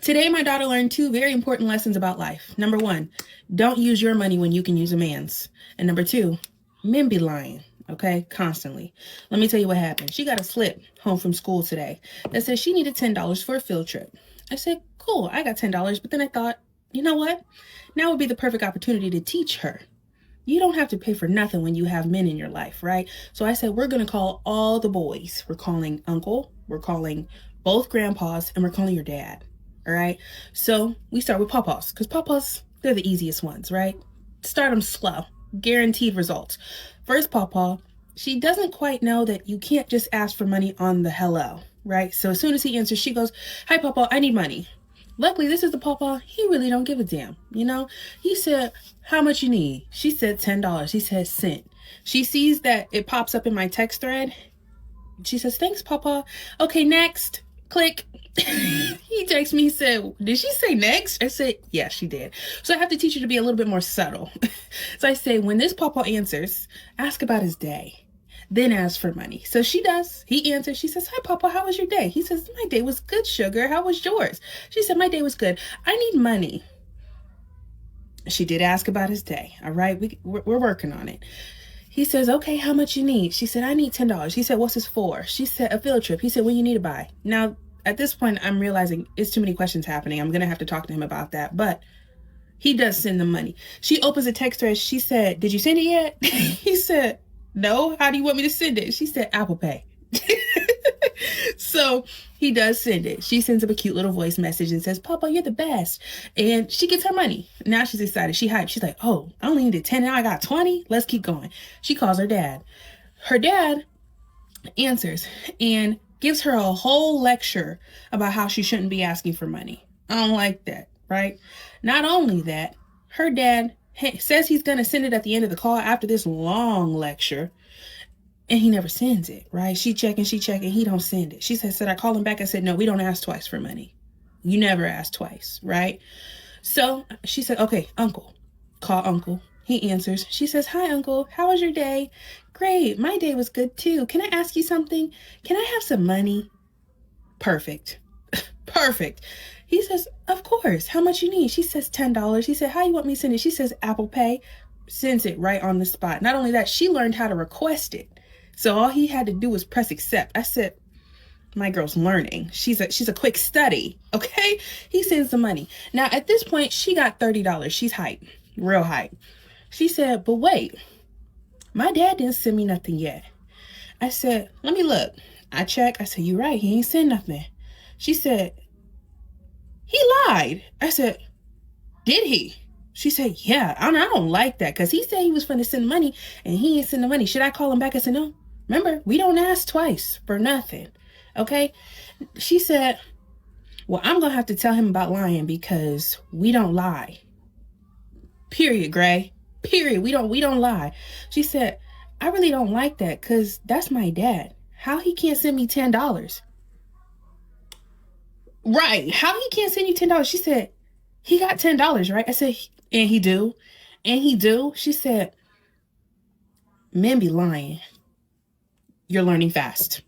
Today, my daughter learned two very important lessons about life. Number one, don't use your money when you can use a man's. And number two, men be lying, okay, constantly. Let me tell you what happened. She got a slip home from school today that said she needed $10 for a field trip. I said, cool, I got $10. But then I thought, you know what? Now would be the perfect opportunity to teach her. You don't have to pay for nothing when you have men in your life, right? So I said, we're going to call all the boys. We're calling uncle, we're calling both grandpas, and we're calling your dad. All right. So we start with papas because papas, they're the easiest ones, right? Start them slow, guaranteed results. First papa, she doesn't quite know that you can't just ask for money on the hello, right? So as soon as he answers, she goes, hi, papa, I need money. Luckily, this is the papa. He really don't give a damn. He said, how much you need? She said $10. He said cent. She sees that it pops up in my text thread. She says, thanks, papa. Okay, next. Click. He texted me, he said, did she say next? I said, yeah, she did. So I have to teach her to be a little bit more subtle. So I say, when this papa answers, ask about his day, then ask for money. So she does. He answers. She says, hi, papa, how was your day? He says, my day was good, sugar. How was yours? She said, my day was good. I need money. She did ask about his day. All right, we're working on it. He says, okay, how much you need? She said, I need $10. He said, what's this for? She said, a field trip. He said, when you need to buy. Now, at this point, I'm realizing it's too many questions happening. I'm going to have to talk to him about that. But he does send the money. She opens a text thread. She said, did you send it yet? He said, no. How do you want me to send it? She said, Apple Pay. So he does send it. She sends him a cute little voice message and says, Papa, you're the best. And she gets her money. Now she's excited. She hyped. She's like, oh, I only needed 10. Now I got 20. Let's keep going. She calls her dad. Her dad answers and gives her a whole lecture about how she shouldn't be asking for money. I don't like that, right? Not only that, her dad says he's going to send it at the end of the call after this long lecture. And he never sends it, right? She checking, he don't send it. She said, I call him back? I said, no, we don't ask twice for money. You never ask twice, right? So she said, okay, uncle. Call uncle. He answers. She says, hi, uncle. How was your day? Great. My day was good too. Can I ask you something? Can I have some money? Perfect. Perfect. He says, of course. How much you need? She says, $10. He said, how you want me to send it? She says, Apple Pay. Sends it right on the spot. Not only that, she learned how to request it. So all he had to do was press accept. I said, my girl's learning. She's a quick study. Okay. He sends the money. Now at this point, she got $30. She's hype, real hype. She said, but wait, my dad didn't send me nothing yet. I said, let me look. I check. I said, you're right. He ain't send nothing. She said, he lied. I said, did he? She said, yeah, I don't like that because he said he was going to send money and he ain't send the money. Should I call him back? I said, no. Remember, we don't ask twice for nothing. Okay. She said, well, I'm going to have to tell him about lying because we don't lie. Period, Gray. Period. We don't lie. She said, I really don't like that because that's my dad. How he can't send me $10? Right. How he can't send you $10? She said, he got $10, right? I said, and he do? And he do? She said, men be lying. You're learning fast.